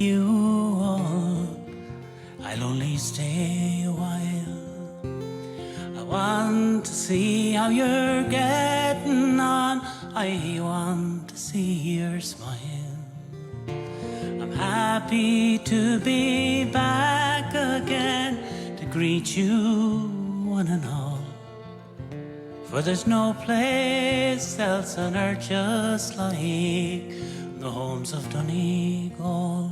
you all. I'll only stay a while. I want to see how you're getting on. I want to see your smile. I'm happy to be back again to greet you one and all. For there's no place else on earth just like the homes of Donegal.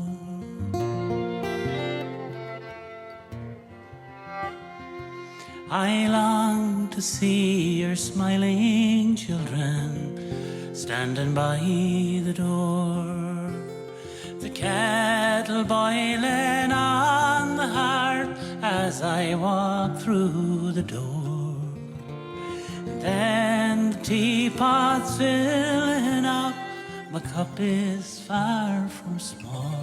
I long to see your smiling children standing by the door, the kettle boiling on the hearth as I walk through the door. Then the teapot's filling up, my cup is far from small.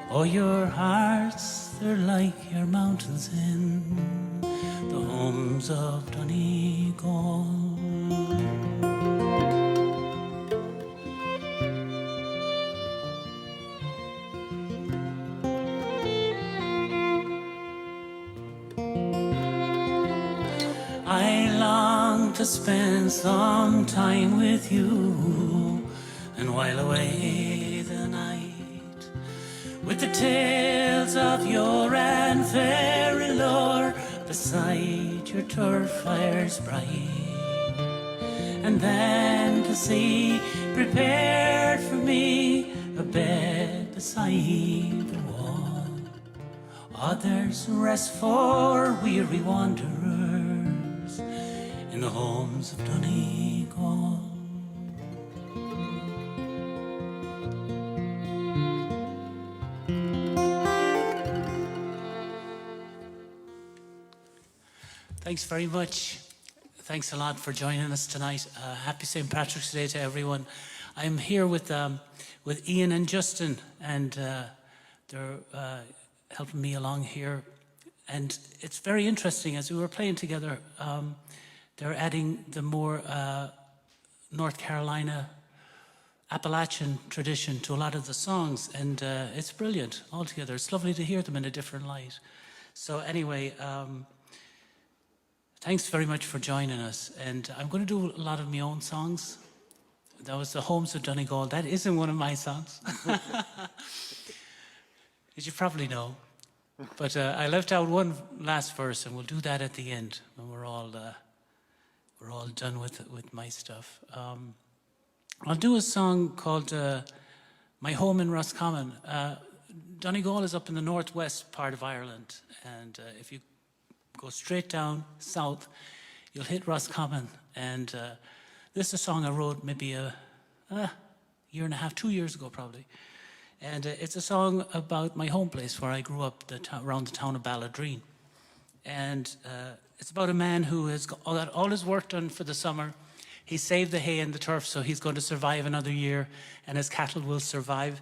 Oh, your hearts, they're like your mountains in the homes of Donegal. I long to spend some time with you and while away the night with the tales of yore and fairy lore beside your turf fires bright, and then to see prepared for me a bed beside the wall. Oh, there's rest for weary wanderers in the homes of Donegal. Thanks very much. Thanks a lot for joining us tonight. Happy St. Patrick's Day to everyone. I'm here with Ian and Justin, and they're helping me along here. And it's very interesting, as we were playing together, they're adding the more North Carolina Appalachian tradition to a lot of the songs, and it's brilliant altogether. It's lovely to hear them in a different light. So anyway, thanks very much for joining us. And I'm going to do a lot of my own songs. That was the Homes of Donegal. That isn't one of my songs, as you probably know. But I left out one last verse, and we'll do that at the end when we're all done with my stuff. I'll do a song called My Home in Roscommon. Donegal is up in the northwest part of Ireland, and if you go straight down south, you'll hit Roscommon. And this is a song I wrote maybe a year and a half, 2 years ago probably. And it's a song about my home place where I grew up, around the town of Balladreen. And it's about a man who has got all his work done for the summer. He saved the hay and the turf, so he's going to survive another year, and his cattle will survive.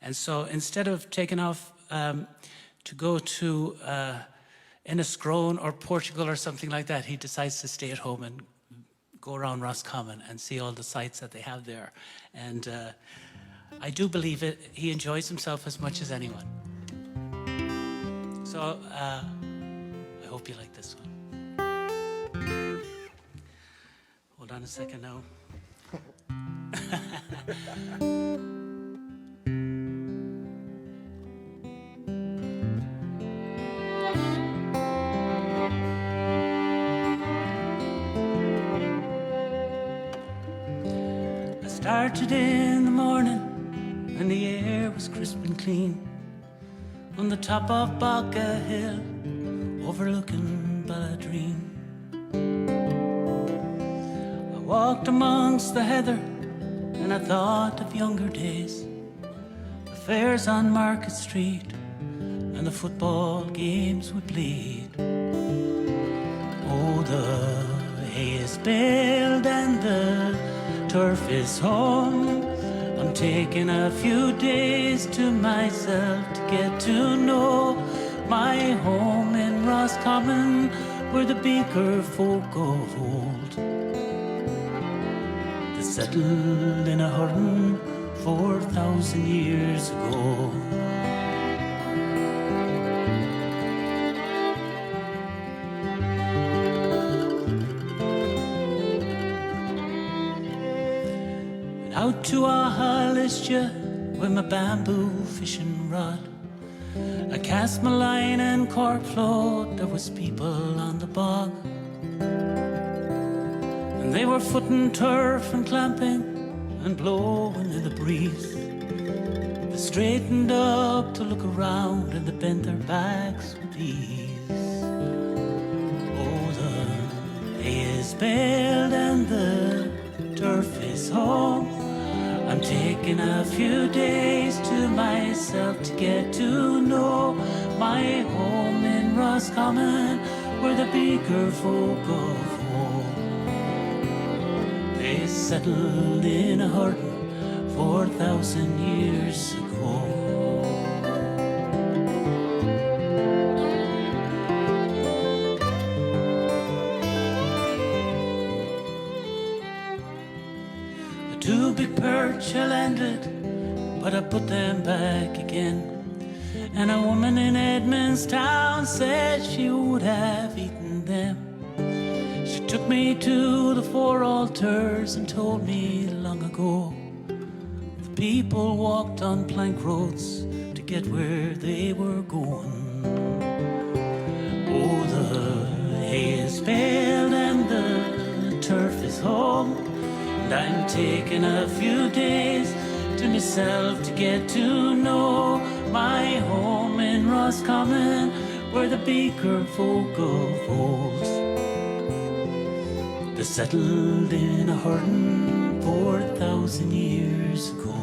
And so instead of taking off to go to Enniscrone or Portugal or something like that, he decides to stay at home and go around Roscommon and see all the sights that they have there. And I do believe he enjoys himself as much as anyone. So I hope you like this one. Hold on a second now. I started in the morning and the air was crisp and clean on the top of Bogga Hill overlooking Balladreen. I walked amongst the heather and I thought of younger days, the fairs on Market Street and the football games we played. Oh, the hay is baled and the turf is home. I'm taking a few days to myself to get to know my home in Roscommon, where the Beaker folk of old, they settled in a hurry 4,000 years ago. Out to Ahalistia with my bamboo fishing rod, I cast my line and cork float. There was people on the bog, and they were footing turf and clamping and blowing in the breeze. They straightened up to look around and they bent their backs with ease. Oh, the hay is baled and the turf is home. I'm taking a few days to myself to get to know my home in Roscommon, where the bigger folk of home. They settled in a hurtin 4,000 years ago. Two big perch I landed, but I put them back again. And a woman in Edmondstown said she would have eaten them. She took me to the four altars and told me long ago the people walked on plank roads to get where they were going. Oh, the hay is baled and the turf is home. And I'm taking a few days to myself to get to know my home in Roscommon, where the Beaker folk of old, they settled in a hurtin 4,000 years ago.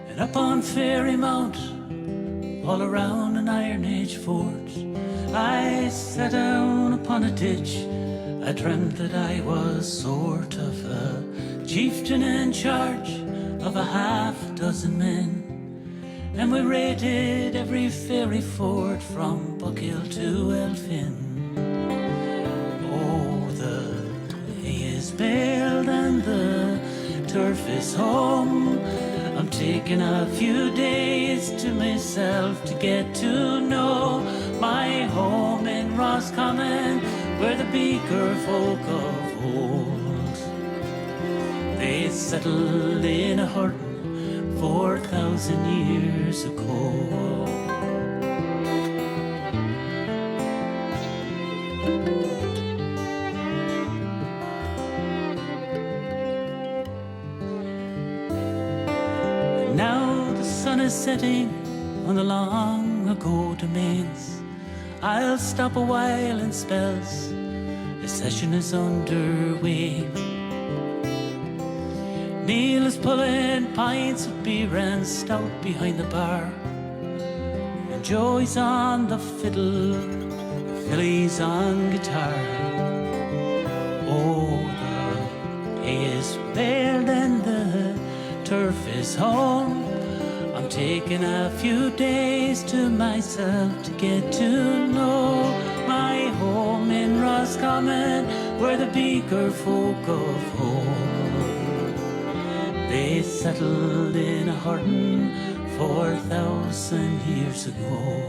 And up on Fairy Mount, all around an Iron Age fort, I sat down upon a ditch. I dreamt that I was sort of a chieftain in charge of a half-dozen men, and we raided every fairy fort from Buckhill to Elphin. Oh, the hay is baled and the turf is home. I'm taking a few days to myself to get to know my home in Roscommon, where the Beaker folk of old, they settled in a hurtin 4,000 years ago. Now the sun is setting on the long ago domains. I'll stop a while in spells, the session is underway. Neil is pulling pints of beer and stout behind the bar, and Joey's on the fiddle, Philly's on guitar. Oh, the hay is baled and the turf is home. I'm taking a few days to myself to get to know my home in Roscommon, where the Beaker folk of old, they settled in a hurtin 4,000 years ago.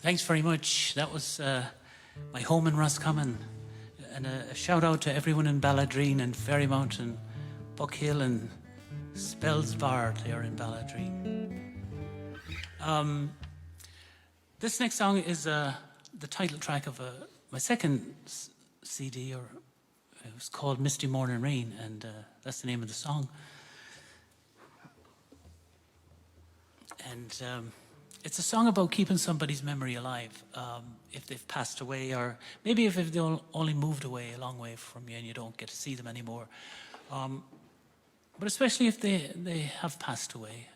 Thanks very much. That was my home in Roscommon. And a shout out to everyone in Balladreen and Ferrymount and Buckhill and Spellsbar there in Balladreen. This next song is the title track of my second CD, or it was called Misty Morning Rain, and that's the name of the song. And it's a song about keeping somebody's memory alive if they've passed away, or maybe if they only moved away a long way from you and you don't get to see them anymore. But especially if they have passed away.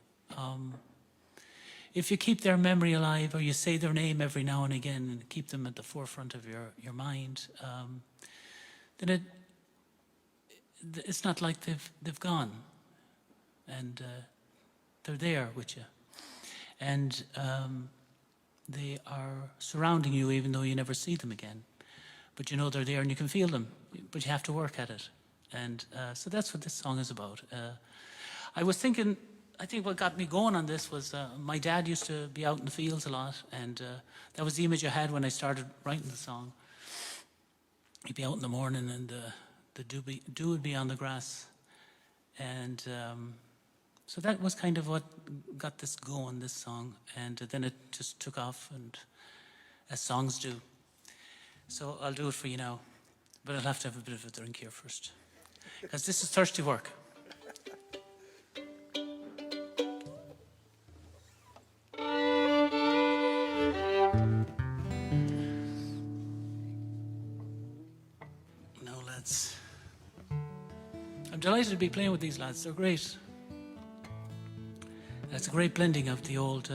If you keep their memory alive, or you say their name every now and again and keep them at the forefront of your mind, then it's not like they've gone, and they're there with you, and they are surrounding you even though you never see them again. But you know they're there and you can feel them, but you have to work at it. And so that's what this song is about. I was thinking, I think what got me going on this was my dad used to be out in the fields a lot, and that was the image I had when I started writing the song. He'd be out in the morning and the dew would be on the grass. And so that was kind of what got this going, this song. And then it just took off, and as songs do. So I'll do it for you now, but I'll have to have a bit of a drink here first, because this is thirsty work. Now lads, I'm delighted to be playing with these lads. They're great. It's a great blending of the old,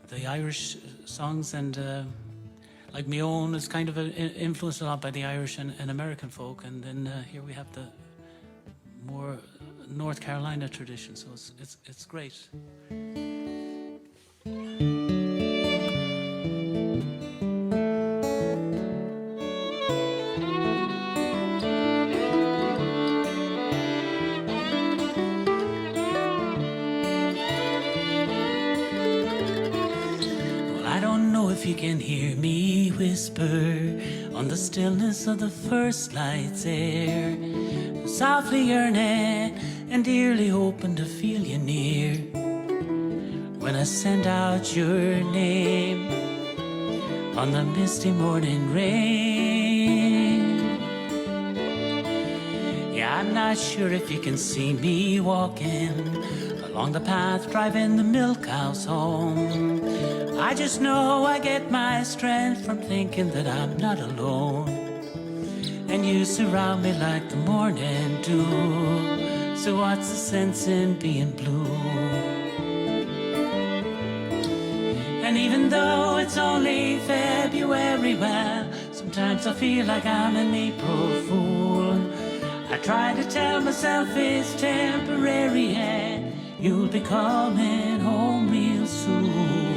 the Irish songs, and like my own is kind of influenced a lot by the Irish and American folk, and then here we have the more North Carolina tradition, so it's great. If you can hear me whisper on the stillness of the first light's air, softly yearning and dearly hoping to feel you near, when I send out your name on the misty morning rain. Yeah, I'm not sure if you can see me walking along the path driving the milk cows home. I just know I get my strength from thinking that I'm not alone, and you surround me like the morning dew. So what's the sense in being blue? And even though it's only February, well, sometimes I feel like I'm an April fool. I try to tell myself it's temporary and you'll be coming home real soon.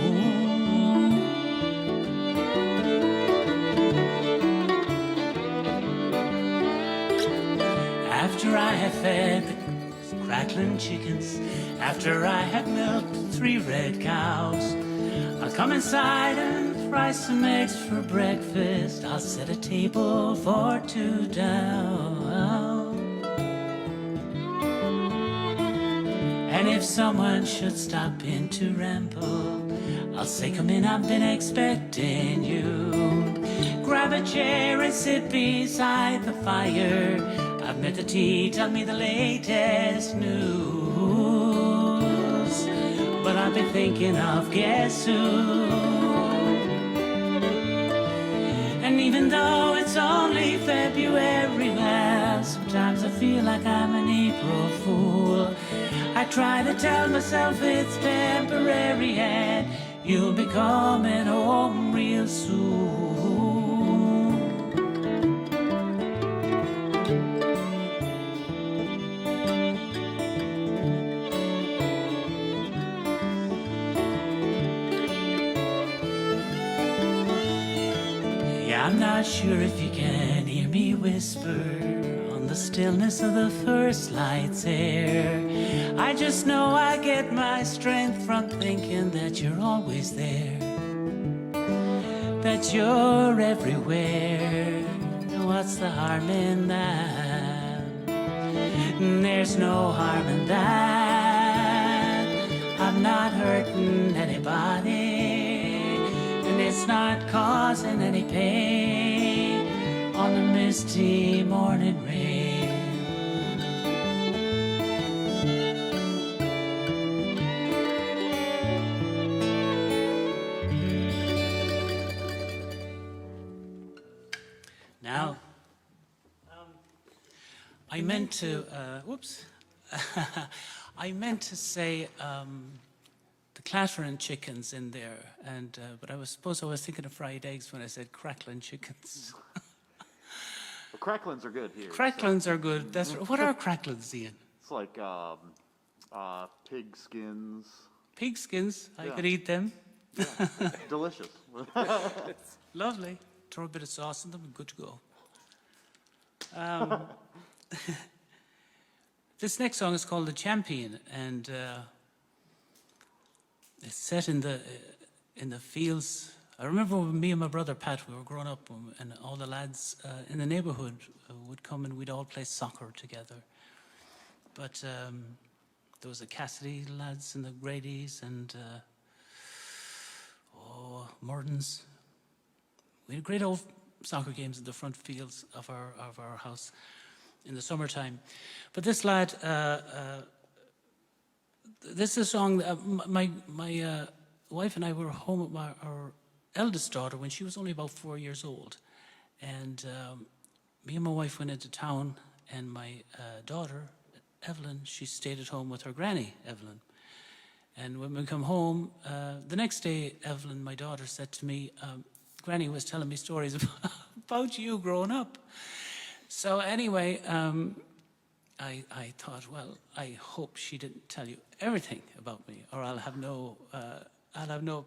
After I have fed the crackling chickens, after I have milked 3 red cows, I'll come inside and fry some eggs for breakfast. I'll set a table for 2 down. And if someone should stop in to ramble, I'll say, come in, I've been expecting you. Grab a chair and sit beside the fire. I've met the tea, tell me the latest news. But I've been thinking of guess who? And even though it's only February, well, sometimes I feel like I'm an April fool. I try to tell myself it's temporary and you'll be coming home real soon. I'm not sure if you can hear me whisper on the stillness of the first light's air. I just know I get my strength from thinking that you're always there, that you're everywhere. What's the harm in that? There's no harm in that. I'm not hurting anybody, and it's not causing any pain on the misty morning rain. Now, I meant to, whoops, I meant to say the clattering chickens in there, and but I was thinking of fried eggs when I said crackling chickens. Well, cracklins are good here. Cracklins are good. That's what are cracklins, Ian? It's like pig skins. Pig skins. I Yeah. could eat them. Yeah. Delicious. Lovely. Throw a bit of sauce in them and good to go. This next song is called "The Champion," and it's set in the fields. I remember when me and my brother Pat, we were growing up, and all the lads in the neighbourhood would come and we'd all play soccer together. But there was the Cassidy lads and the Bradys and Murdens. We had great old soccer games in the front fields of our house in the summertime. But this lad, this is a song. My wife and I were home with our eldest daughter when she was only about 4 years old, and me and my wife went into town, and my daughter Evelyn, she stayed at home with her granny Evelyn. And when we come home, the next day, Evelyn, my daughter, said to me, Granny was telling me stories about you growing up. So anyway, I thought, well, I hope she didn't tell you everything about me, or I'll have no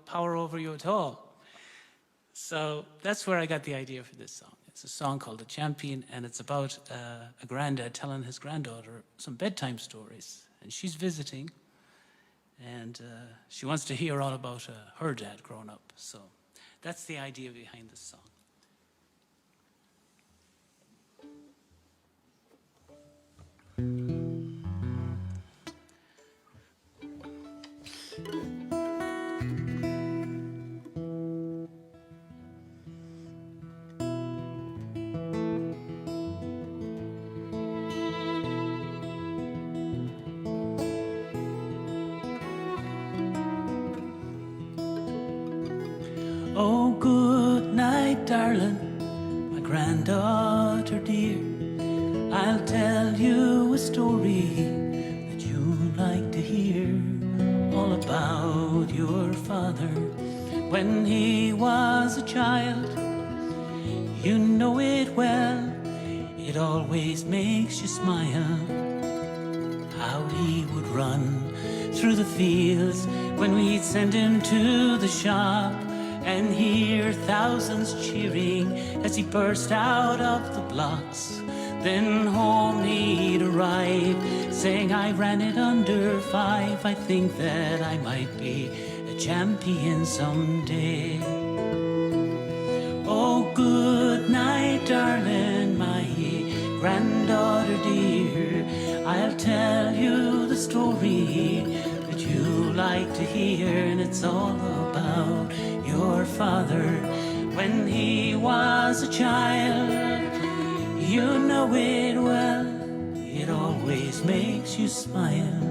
power over you at all. So that's where I got the idea for this song. It's a song called "The Champion," and it's about a granddad telling his granddaughter some bedtime stories, and she's visiting. And she wants to hear all about her dad growing up. So that's the idea behind this song. Oh, good night, darling, my granddaughter dear. I'll tell you a story that you like to hear, all about your father when he was a child. You know it well, it always makes you smile. How he would run through the fields when we'd send him to the shop, and hear thousands cheering as he burst out of the blocks. Then home he'd arrive, saying, I ran it under 5. I think that I might be a champion someday. Oh, good night, darling, my granddaughter dear. I'll tell you the story that you like to hear, and it's all about your father when he was a child. You know it well, it always makes you smile.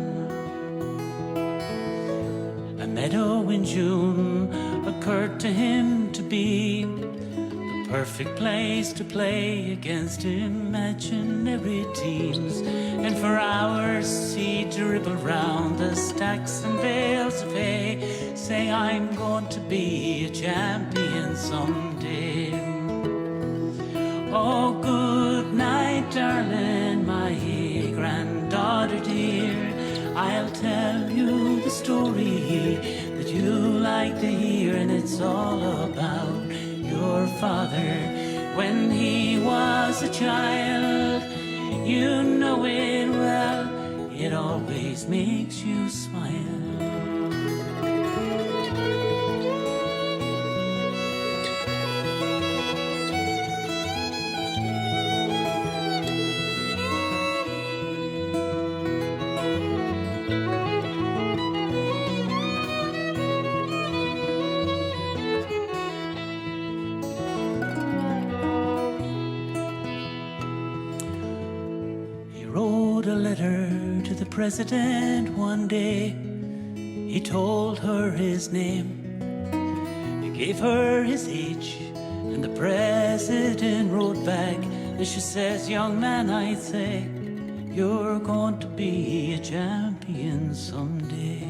A meadow in June occurred to him to be the perfect place to play against imaginary teams. And for hours he'd dribble round the stacks and bales of hay, say, I'm going to be a champion someday. Oh, good night, darling, my granddaughter dear. I'll tell you the story that you like to hear, and it's all about your father when he was a child. You know it well, it always makes you smile. President one day, he told her his name, he gave her his age, and the president wrote back, and she says, young man, I'd say, you're going to be a champion someday.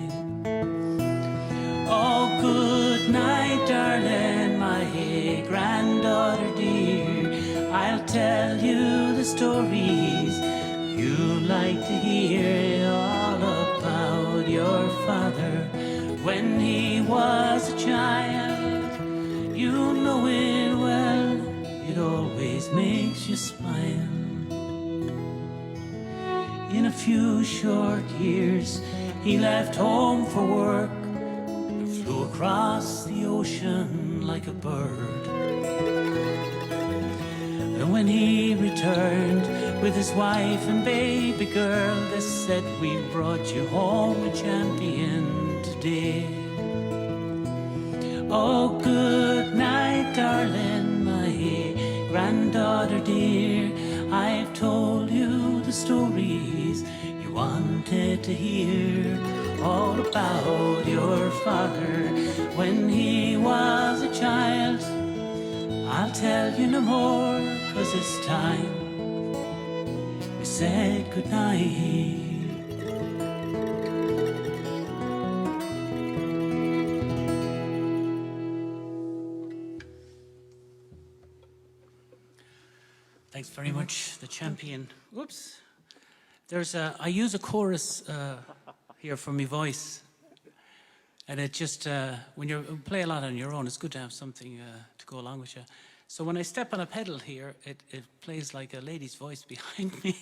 Oh, good night, darling, my granddaughter dear. I'll tell you the stories you like to hear, all about your father when he was a child. You know it well, it always makes you smile. In a few short years, he left home for work and flew across the ocean like a bird. And when he returned with his wife and baby girl, they said, we brought you home a champion today. Oh, good night, darling, my granddaughter dear. I've told you the stories you wanted to hear, all about your father when he was a child. I'll tell you no more, 'cause it's time we said goodnight. Thanks very much, the champion. Whoops. I use a chorus here for my voice. And it just, when you play a lot on your own, it's good to have something to go along with you. So when I step on a pedal here, it plays like a lady's voice behind me.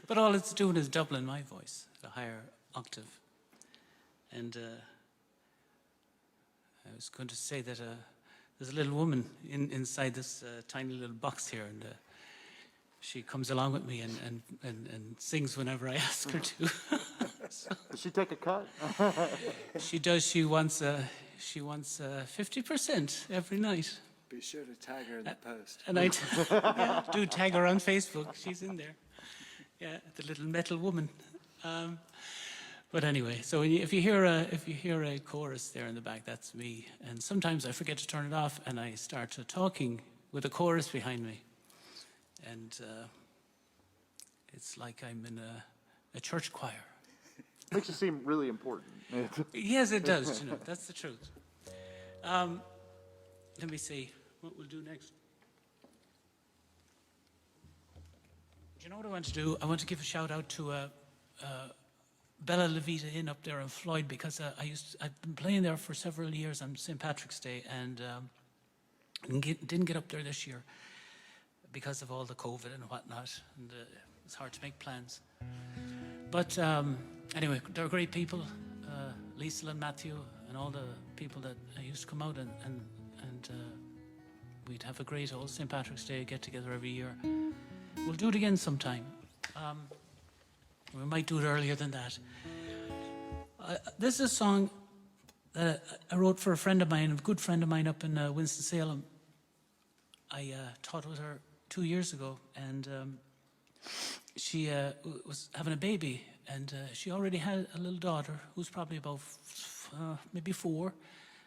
But all it's doing is doubling my voice at a higher octave. And I was going to say that there's a little woman inside this tiny little box here, and she comes along with me and sings whenever I ask her to. So, does she take a cut? she does. She wants 50% every night. Be sure to tag her in the post. And do tag her on Facebook. She's in there. Yeah, the little metal woman. But anyway, so if you hear a chorus there in the back, that's me. And sometimes I forget to turn it off, and I start talking with a chorus behind me, and it's like I'm in a church choir. Makes you seem really important. Yes, it does. That's the truth. Let me see what we'll do next. Do you know what I want to do? I want to give a shout out to Bella Levita Inn up there in Floyd, because I've been playing there for several years on St. Patrick's Day, and didn't get up there this year because of all the COVID and whatnot, and it's hard to make plans. But anyway, they're great people, Lisa and Matthew and all the people that used to come out, and we'd have a great old St. Patrick's Day get-together every year. We'll do it again sometime. We might do it earlier than that. This is a song that I wrote for a friend of mine, a good friend of mine up in Winston-Salem. I taught with her 2 years ago, and she was having a baby, and she already had a little daughter who's probably about maybe 4,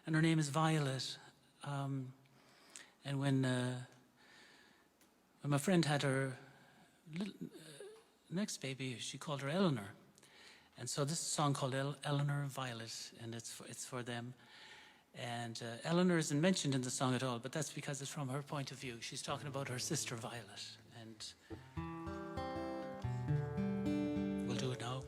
and her name is Violet. And when my friend had her next baby, she called her Eleanor. And so this is a song called Eleanor and Violet, and it's for them. And Eleanor isn't mentioned in the song at all, but that's because it's from her point of view. She's talking about her sister Violet, and we'll do it now.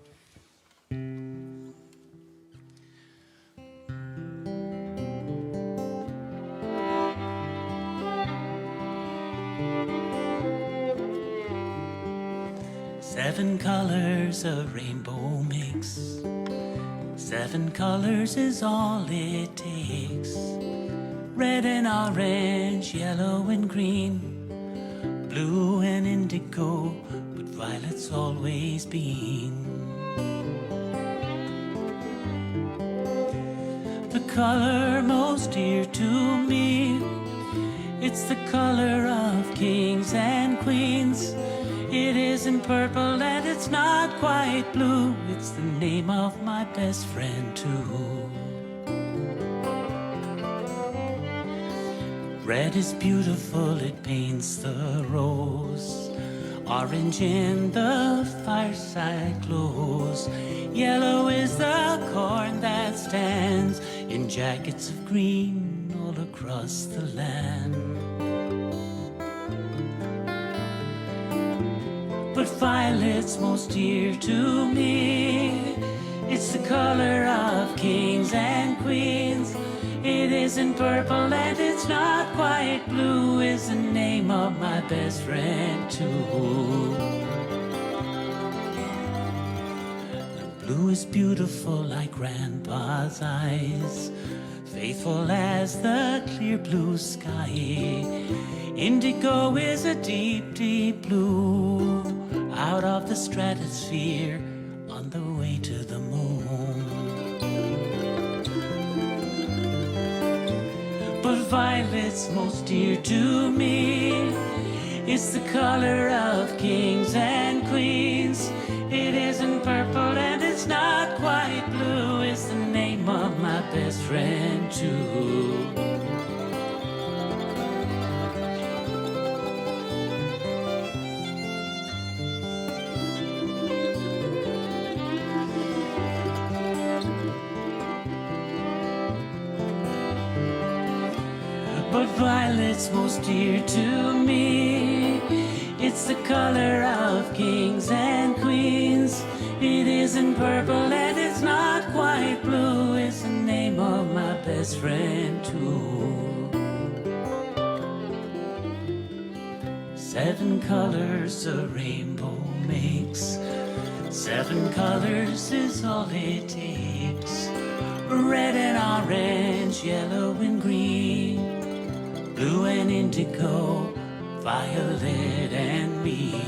Seven colors a rainbow makes. 7 colors is all it takes. Red and orange, yellow and green, blue and indigo, but violet's always been. The color most dear to me, it's the color of kings and queens. It isn't purple and it's not quite blue. It's the name of my best friend too. Red is beautiful, it paints the rose. Orange in the fireside glows. Yellow is the corn that stands in jackets of green all across the land. but violet's most dear to me. It's the color of kings and queens. It isn't purple and it's not quite blue. Is the name of my best friend too. The blue is beautiful like grandpa's eyes, faithful as the clear blue sky. Indigo is a deep, deep blue, out of the stratosphere, on the way to the moon. But violet's most dear to me. It's the color of kings and queens. It isn't purple and it's not quite blue. It's the name of my best friend too. But violet's most dear to me. It's the color of kings and queens. It isn't purple and it's not quite blue. It's the name of my best friend too. 7 colors a rainbow makes. 7 colors is all it takes. Red and orange, yellow and green, blue and indigo, violet and me.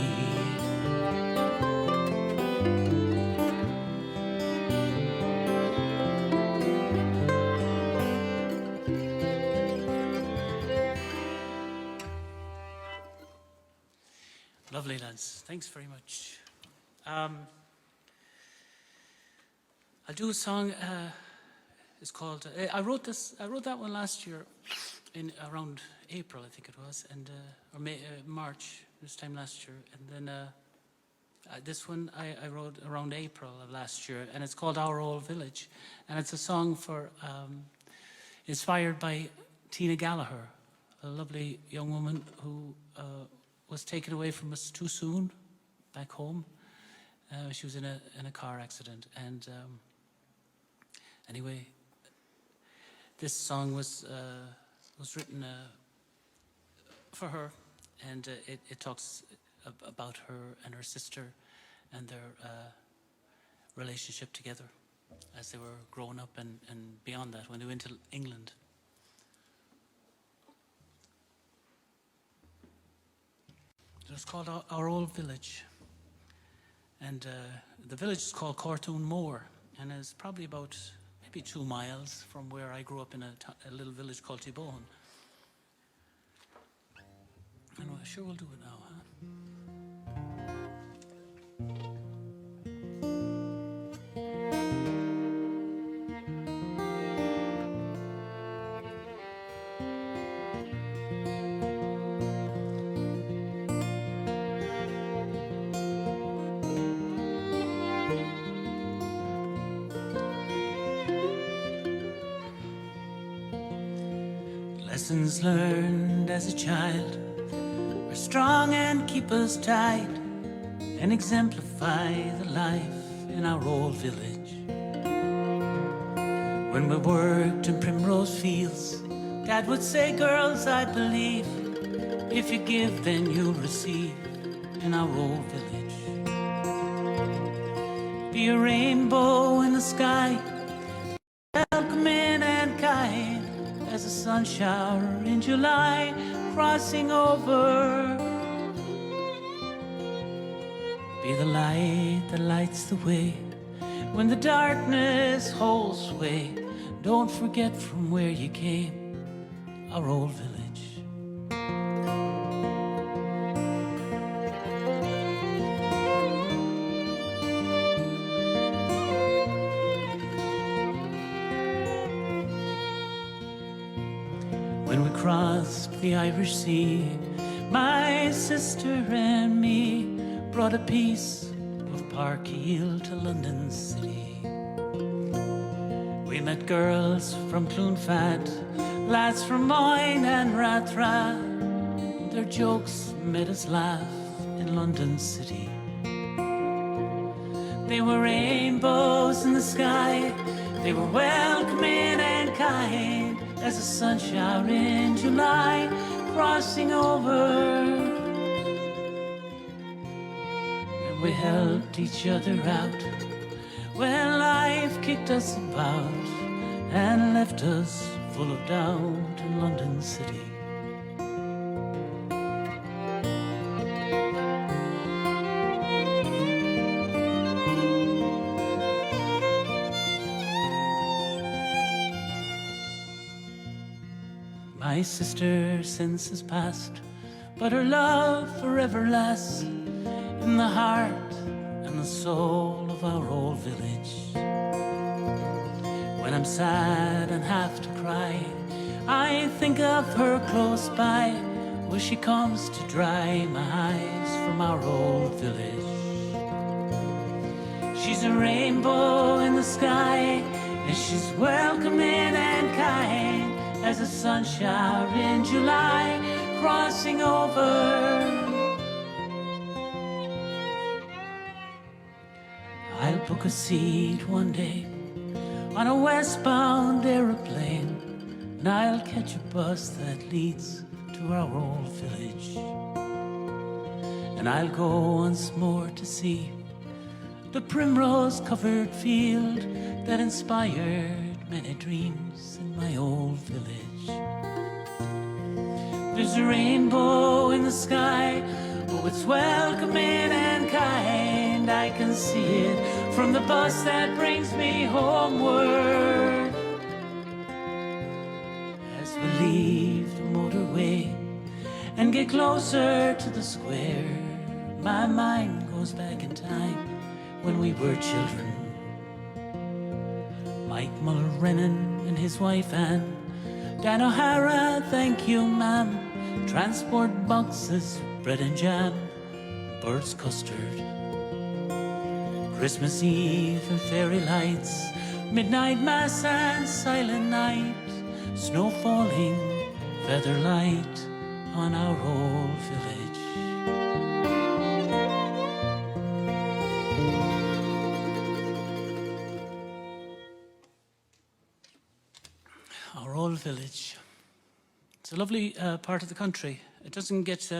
Lovely, lads. Thanks very much. I'll do a song. It's called. I wrote that one last year, in around April, I think it was, and or March this time last year, and then this one I wrote around April of last year, and it's called Our Old Village, and it's a song for inspired by Tina Gallagher, a lovely young woman who was taken away from us too soon, back home. She was in a car accident, and anyway, this song was written for her, and it talks about her and her sister and their relationship together as they were growing up and beyond that when they went to England. It was called Our Old Village, and the village is called Cortoon Moor, and it's probably about maybe 2 miles from where I grew up in a little village called Tibone. And we're sure we'll do it now, huh? Lessons learned as a child are strong and keep us tight and exemplify the life in our old village. When we worked in primrose fields, Dad would say, girls, I believe, if you give, then you'll receive in our old village. Be a rainbow in the sky, welcoming and kind as a sun shower in July, crossing over. Be the light that lights the way when the darkness holds sway. Don't forget from where you came, our old village. When we crossed the Irish Sea, my sister and me brought a piece of Parkhill to London City. We met girls from Clonfad, lads from Moyne and Rathra. Their jokes made us laugh in London City. They were rainbows in the sky. They were welcoming and kind as a sun shower in July, crossing over. And we helped each other out when life kicked us about and left us full of doubt in London City. My sister since has passed, but her love forever lasts in the heart and the soul of our old village. When I'm sad and have to cry, I think of her close by, where she comes to dry my eyes from our old village. She's a rainbow in the sky, and she's welcoming and kind as a sun shower in July, crossing over. I'll book a seat one day on a westbound aeroplane, and I'll catch a bus that leads to our old village. And I'll go once more to see the primrose-covered field that inspired many dreams in my old village. There's a rainbow in the sky, oh, it's welcoming and kind. I can see it from the bus that brings me homeward. As we leave the motorway and get closer to the square, my mind goes back in time when we were children. Mike Mulrennan and his wife Anne, Dan O'Hara, thank you ma'am, transport boxes, bread and jam, bird's custard, Christmas Eve and fairy lights, midnight mass and silent night, snow falling, feather light on our old village. Our old village. It's a lovely part of the country. It doesn't get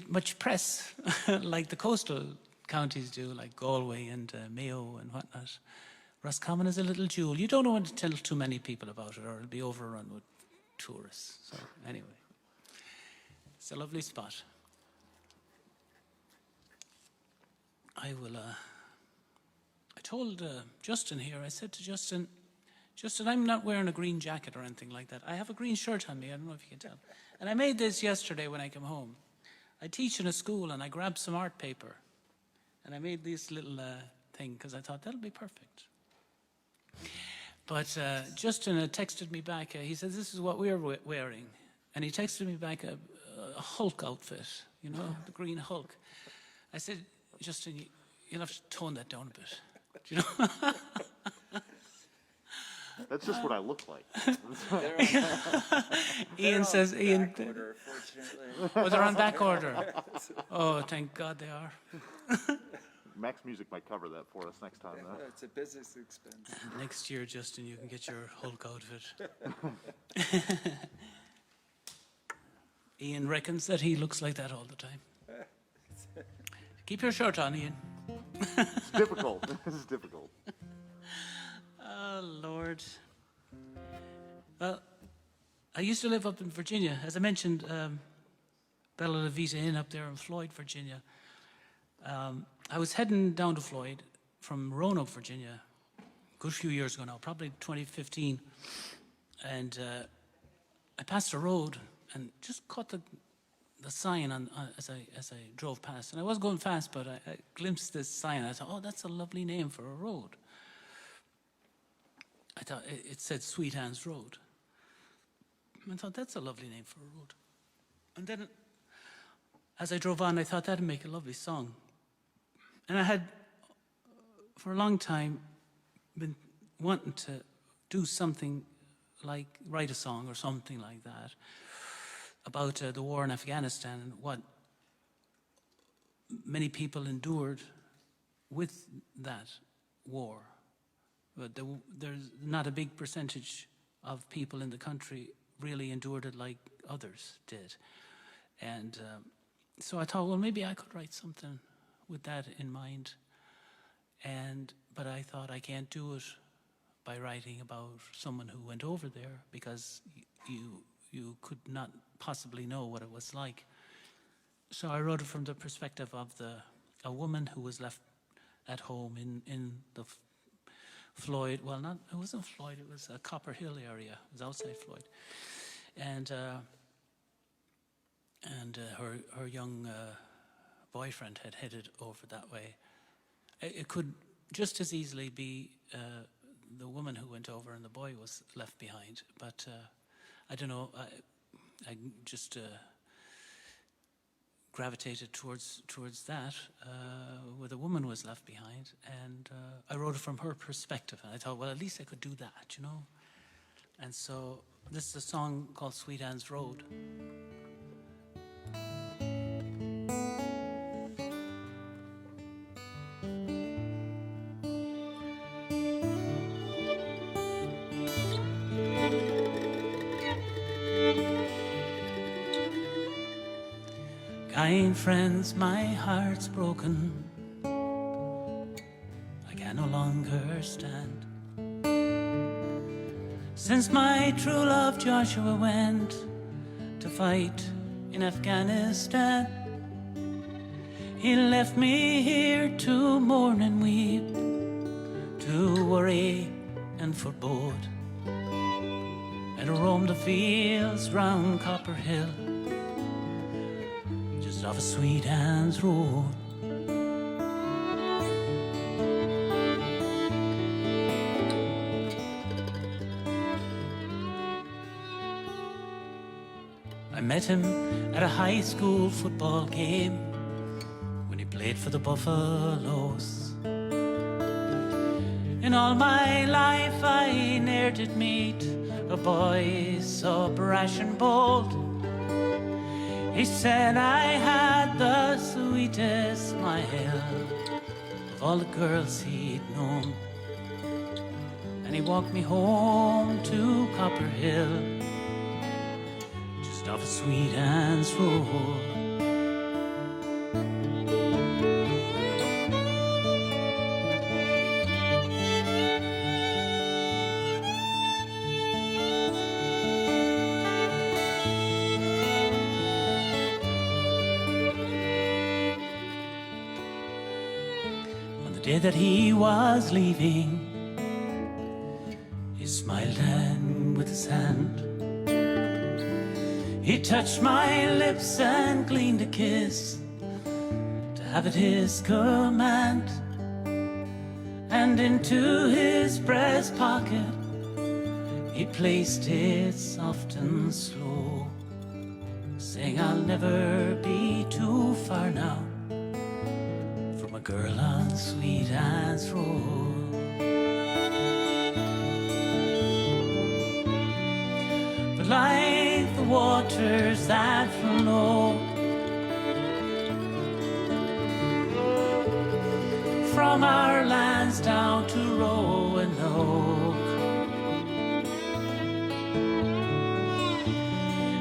much press like the coastal counties do, like Galway and Mayo and whatnot. Roscommon is a little jewel. You don't want to tell too many people about it, or it'll be overrun with tourists. So anyway, it's a lovely spot. I told Justin here. I said to Justin, I'm not wearing a green jacket or anything like that. I have a green shirt on me. I don't know if you can tell. And I made this yesterday when I came home. I teach in a school, and I grabbed some art paper, and I made this little thing because I thought that'll be perfect. But Justin texted me back. He said, "This is what we're wearing," and he texted me back a Hulk outfit. You know, the green Hulk. I said, "Justin, you'll have to tone that down a bit." Do you know? That's just what I look like. Ian says, Ian. Back order, fortunately. Oh, they're on back order. Oh, thank God they are. MaxxMusic might cover that for us next time, though. It's a business expense. Next year, Justin, you can get your Hulk outfit. Ian reckons that he looks like that all the time. Keep your shirt on, Ian. It's difficult. This is difficult. Oh, Lord. Well, I used to live up in Virginia. As I mentioned, Bella La Vita Inn up there in Floyd, Virginia. I was heading down to Floyd from Roanoke, Virginia, a good few years ago now, probably 2015. And I passed a road and just caught the sign as I drove past. And I was going fast, but I glimpsed this sign. I thought, oh, that's a lovely name for a road. I thought it said Sweet Anne's Road. I thought, that's a lovely name for a road. And then as I drove on, I thought that'd make a lovely song. And I had, for a long time, been wanting to do something like write a song or something like that about the war in Afghanistan and what many people endured with that war, but there's not a big percentage of people in the country really endured it like others did. And so I thought, well, maybe I could write something with that in mind. But I thought I can't do it by writing about someone who went over there, because you could not possibly know what it was like. So I wrote it from the perspective of a woman who was left at home in the Floyd, well, it wasn't Floyd, it was a Copper Hill area. It was outside Floyd. And her young boyfriend had headed over that way. It could just as easily be the woman who went over and the boy was left behind. But I don't know, I just gravitated towards that, where the woman was left behind. And I wrote it from her perspective. And I thought, well, at least I could do that, you know. And so this is a song called Sweet Anne's Road. Kind friends, my heart's broken. I can no longer stand. Since my true love Joshua went to fight in Afghanistan, he left me here to mourn and weep, to worry and forebode, and roam the fields round Copper Hill, just off of Sweet Anne's Road. I met him at a high school football game when he played for the Buffaloes. In all my life I ne'er did meet a boy so brash and bold. He said I had the sweetest smile of all the girls he'd known. And he walked me home to Copper Hill, just off of Sweet Anne's Road. Day that he was leaving, he smiled and with his hand he touched my lips and gleaned a kiss to have at his command. And into his breast pocket he placed it soft and slow, saying, I'll never be too far now from a girl on Sweet Anne's Road. But like the waters that flow from our lands down to Roanoke,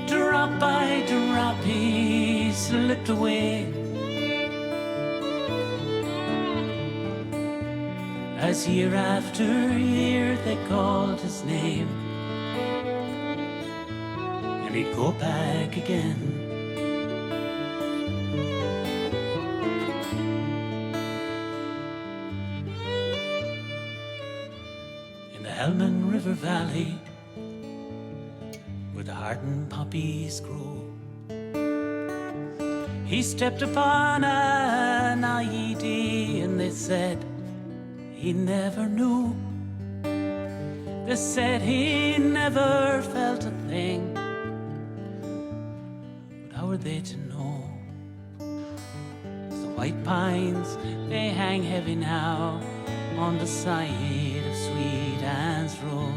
drop by drop he slipped away, as year after year they called his name, and he'd go back again. In the Helman River Valley, where the hardened poppies grow, he stepped upon an IED, and they said he never knew. They said he never felt a thing, but how were they to know? The white pines, they hang heavy now on the side of Sweet Anne's Road.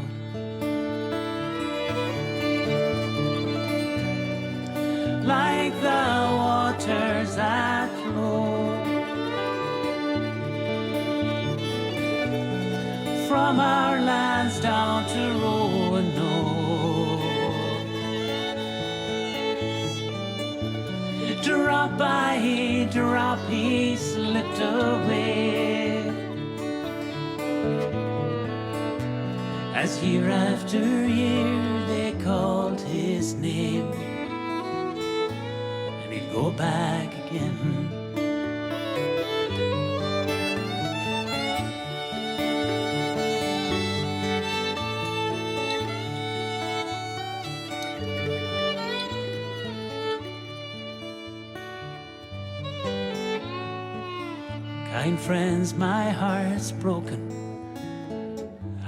Like the waters that flow from our lands down to Roanoke. Drop by drop he slipped away, as year after year they called his name, and he'd go back again. Kind friends, my heart's broken,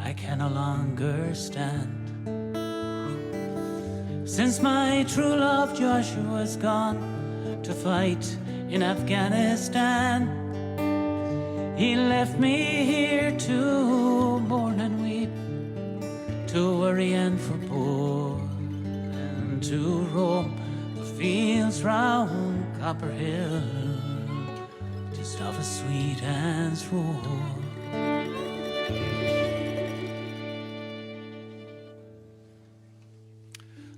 I can no longer stand. Since my true love Joshua's gone to fight in Afghanistan, he left me here to mourn and weep, to worry and forebore, and to roam the fields round Copper Hill, just off a sweet hand's roar.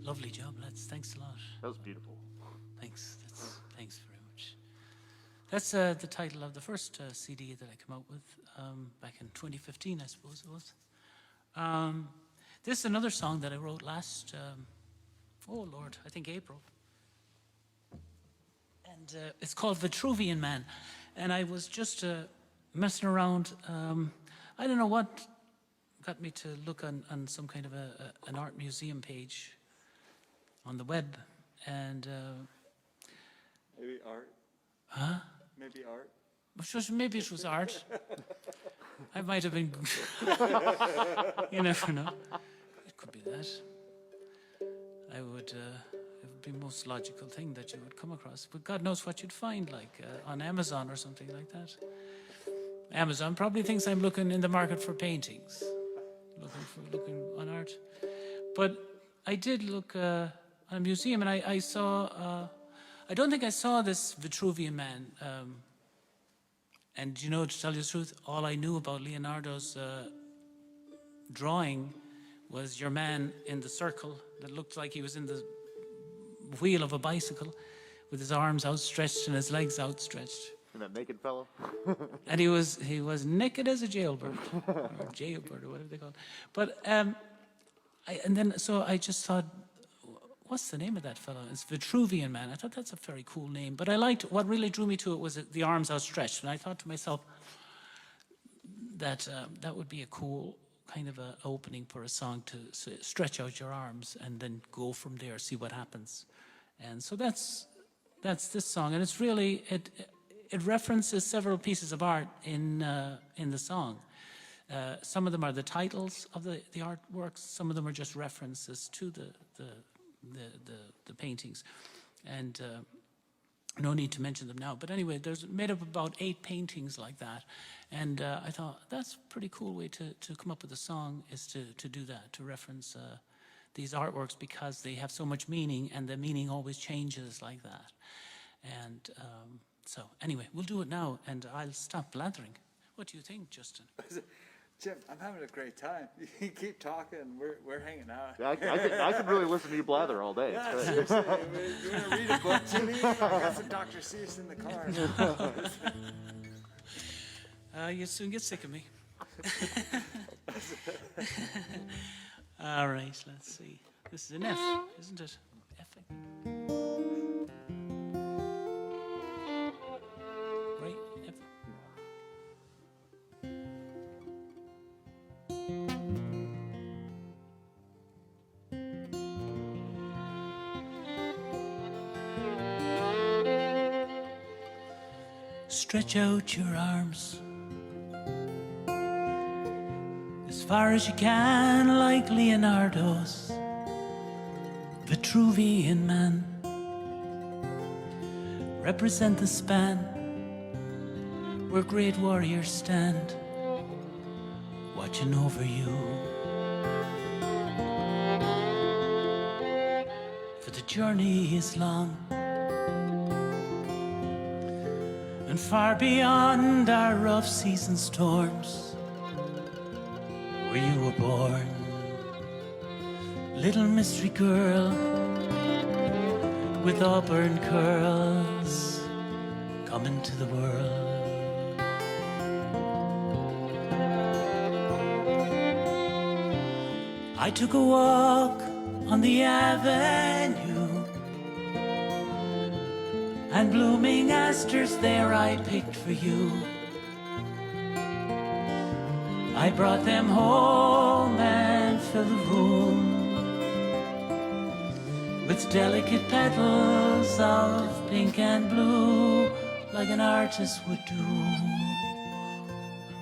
Lovely job, lads. Thanks a lot. That was beautiful. Thanks. Thanks very much. That's the title of the first CD that I came out with back in 2015, I suppose it was. This is another song that I wrote last, oh Lord, I think April. And it's called Vitruvian Man. And I was just messing around. I don't know what got me to look on some kind of an art museum page on the web. And Maybe art. huh? Maybe art. Maybe it was art. I might have been. You never know. It could be that. I would. It would be the most logical thing that you would come across. But God knows what you'd find, like on Amazon or something like that. Amazon probably thinks I'm looking in the market for paintings, looking on art. But I did look at a museum, and I saw. I don't think I saw this Vitruvian Man. And you know, to tell you the truth, all I knew about Leonardo's drawing was your man in the circle that looked like he was in the wheel of a bicycle with his arms outstretched and his legs outstretched. And that naked fellow? And he was naked as a jailbird, or jailbird, or whatever they call it. But so I just thought, what's the name of that fellow? It's Vitruvian Man. I thought that's a very cool name. But I liked, what really drew me to it was the arms outstretched. And I thought to myself that that would be a cool kind of a opening for a song, to stretch out your arms and then go from there, see what happens. And so that's this song. And it's really, it references several pieces of art in the song. Some of them are the titles of the artworks. Some of them are just references to the paintings, and no need to mention them now. But anyway, there's made up about 8 paintings like that, and I thought that's a pretty cool way to come up with a song, is to do that, to reference these artworks, because they have so much meaning, and the meaning always changes like that. And so anyway, we'll do it now, and I'll stop blathering. What do you think, Justin? Jim, I'm having a great time. You keep talking. We're hanging out. I could really listen to you blather all day. Yeah, It's great. seriously. You want to read a book to me? I got some Dr. Seuss in the car. You'll soon get sick of me. All right, let's see. This is an F, isn't it? F. Right, F. Stretch out your arms as far as you can, like Leonardo's Vitruvian Man. Represent the span where great warriors stand, watching over you. For the journey is long, and far beyond our rough season storms, where you were born. Little mystery girl with auburn curls coming to the world. I took a walk on the avenue, and blooming asters there I picked for you. I brought them home and filled the room with delicate petals of pink and blue, like an artist would do,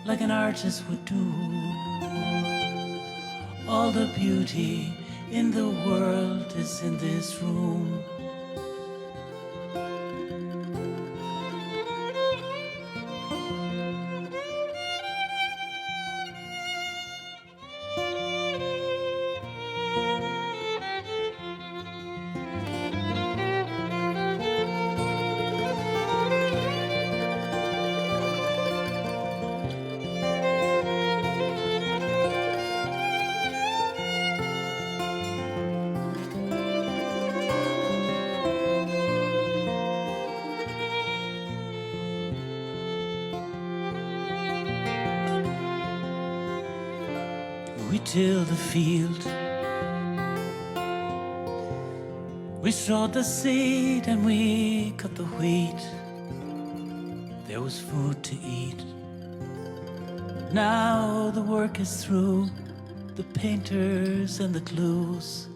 like an artist would do. All the beauty in the world is in this room. We tilled the field, we sowed the seed and we cut the wheat. There was food to eat. Now the work is through. The painters and the glues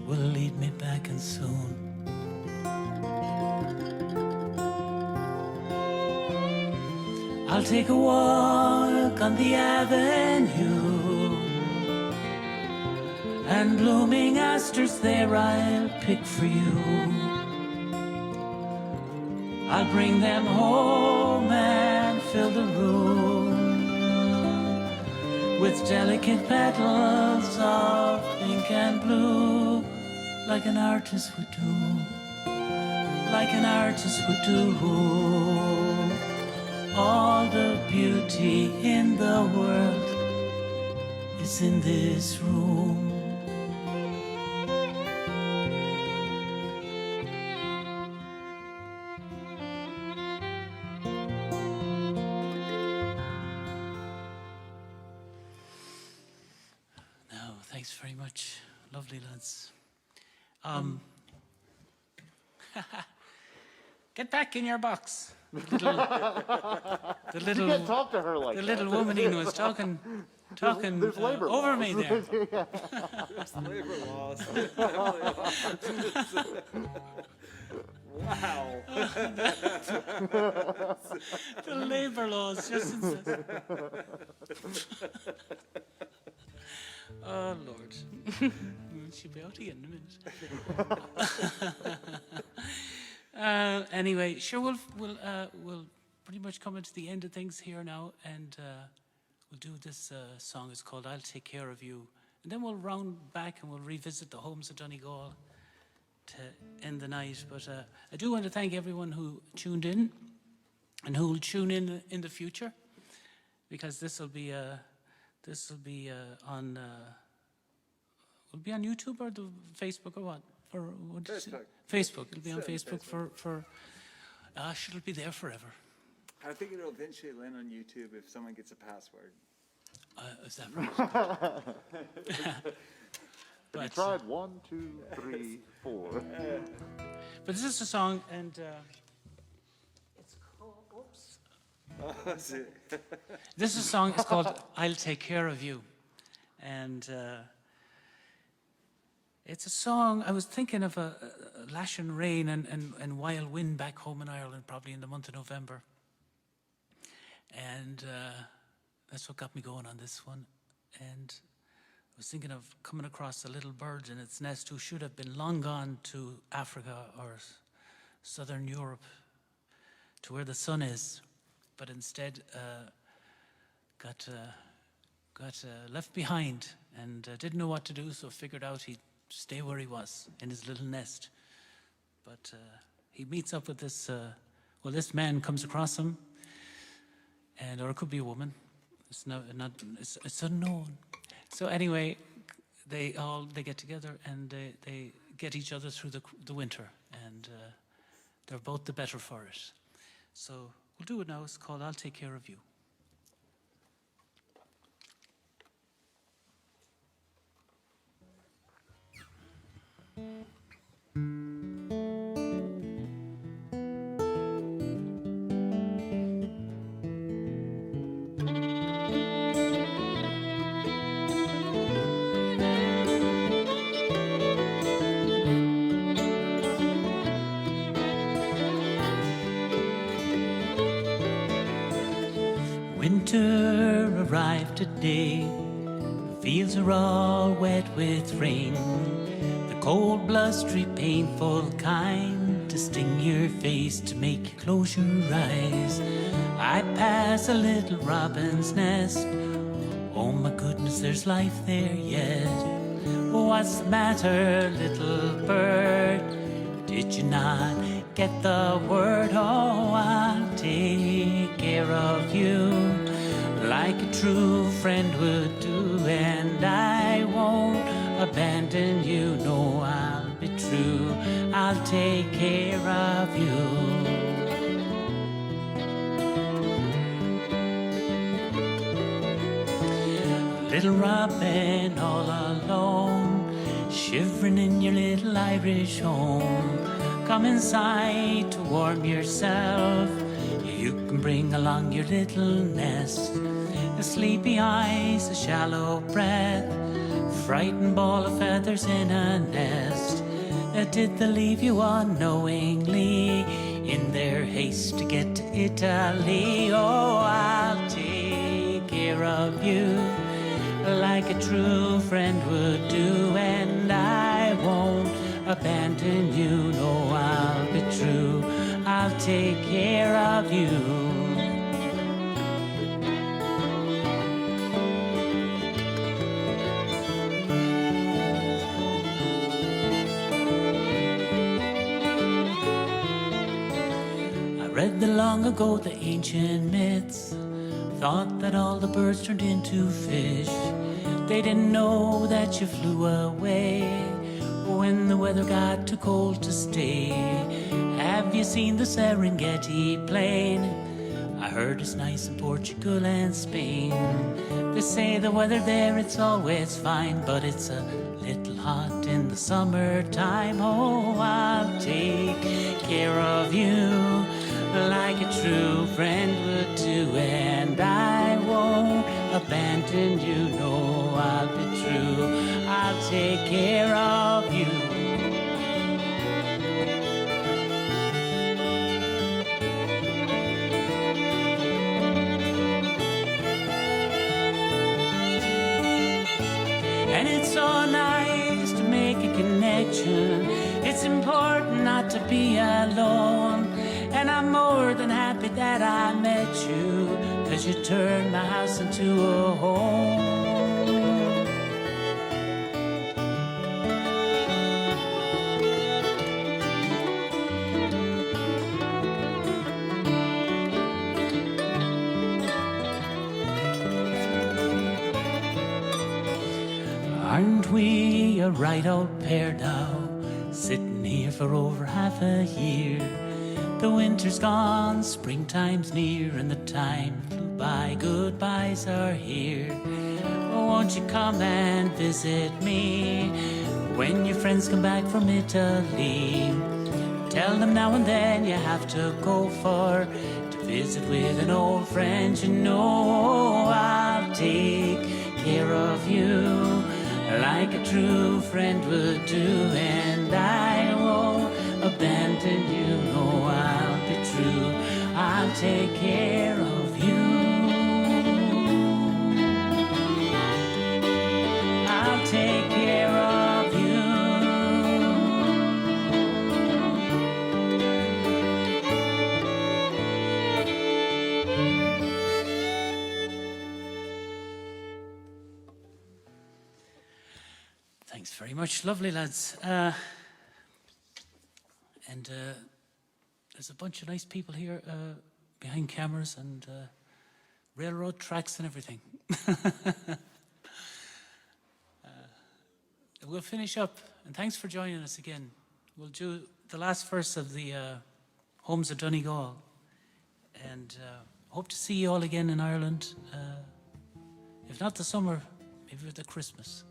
will lead me back and soon. I'll take a walk on the avenue, and blooming asters there I'll pick for you. I'll bring them home and fill the room with delicate petals of pink and blue, like an artist would do, like an artist would do. All the beauty in the world is in this room. Now, thanks very much. Lovely lads. Get back in your box. The little, You can't talk to her like the that. little woman was talking There's labor over laws. me there. Labor laws. Wow. The labor laws, just oh Lord, she'll be out again in a minute. Anyway, sure, we'll pretty much come into the end of things here now, and we'll do this song. It's called "I'll Take Care of You," and then we'll round back and we'll revisit the homes of Donegal to end the night. But I do want to thank everyone who tuned in and who will tune in the future, because this will be on will it be on YouTube or the Facebook or what? For what did you say? Facebook. It'll be on Facebook for should it be there forever? I think it'll eventually land on YouTube if someone gets a password. Is that right? You tried 1, 2, 3, 4. But this is a song, and it's called. Oops. Oh, that's it. This is a song. It's called "I'll Take Care of You," and it's a song. I was thinking of a lashing rain and wild wind back home in Ireland, probably in the month of November, and that's what got me going on this one. And I was thinking of coming across a little bird in its nest who should have been long gone to Africa or Southern Europe, to where the sun is, but instead got left behind and didn't know what to do, so figured out he'd stay where he was in his little nest. But he meets up with this. This man comes across him, or it could be a woman. It's it's unknown. So anyway, they get together and they get each other through the winter, and they're both the better for it. So we'll do it now. It's called "I'll Take Care of You." Winter arrived today. Fields are all wet with rain. The cold, blustery, painful kind to sting your face, to make you close your eyes. I pass a little robin's nest. Oh my goodness, there's life there yet. What's the matter, little bird? Did you not get the word? Oh, I'll take care of you like a true friend would do, and I won't abandon you. No, I'll be true. I'll take care of you. Little robin all alone, shivering in your little Irish home. Come inside to warm yourself. You can bring along your little nest. A sleepy eyes, a shallow breath, frightened ball of feathers in a nest. Did they leave you unknowingly in their haste to get to Italy? Oh, I'll take care of you like a true friend would do, and I won't abandon you. No, I'll be true. I'll take care of you. I read that long ago the ancient myths thought that all the birds turned into fish. They didn't know that you flew away when the weather got too cold to stay. Have you seen the Serengeti plain? I heard it's nice in Portugal and Spain. They say the weather there, it's always fine, but it's a little hot in the summertime. Oh, I'll take care of you like a true friend would do, and I won't abandon you. No, I'll be true. I'll take care of you. And it's so nice to make a connection. It's important not to be alone. And I'm more than happy that I met you, 'cause you turned my house into a home. Aren't we a right old pair now, sitting here for over half a year? The winter's gone, springtime's near, and the time flew by, goodbyes are here. Oh, won't you come and visit me when your friends come back from Italy? Tell them now and then you have to go to visit with an old friend. You know I'll take care of you like a true friend would do, and I won't abandon you. No, I'll be true. I'll take care of you. I'll take care of you. Thanks very much. Lovely, lads. And there's a bunch of nice people here behind cameras, and railroad tracks and everything. We'll finish up, and thanks for joining us again. We'll do the last verse of the Homes of Donegal, and hope to see you all again in Ireland. If not the summer, maybe the Christmas.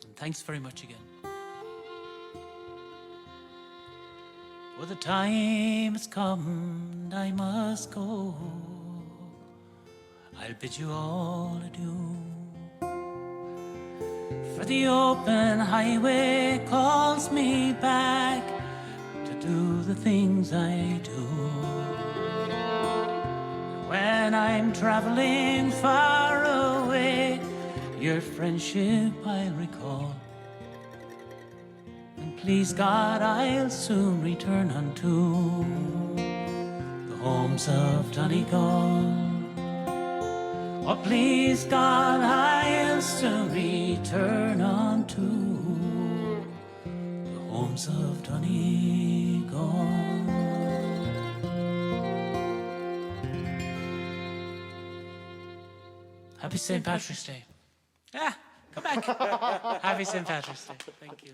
And thanks very much again. For the time has come and I must go. I'll bid you all adieu. For the open highway calls me back to do the things I do. When I'm traveling far away, your friendship I'll recall. And please God, I'll soon return unto the homes of Donegal. Oh, please God, I'll soon return unto the homes of Donegal. Happy St. Patrick's Day. Come back. Happy St. Patrick's Day. Thank you.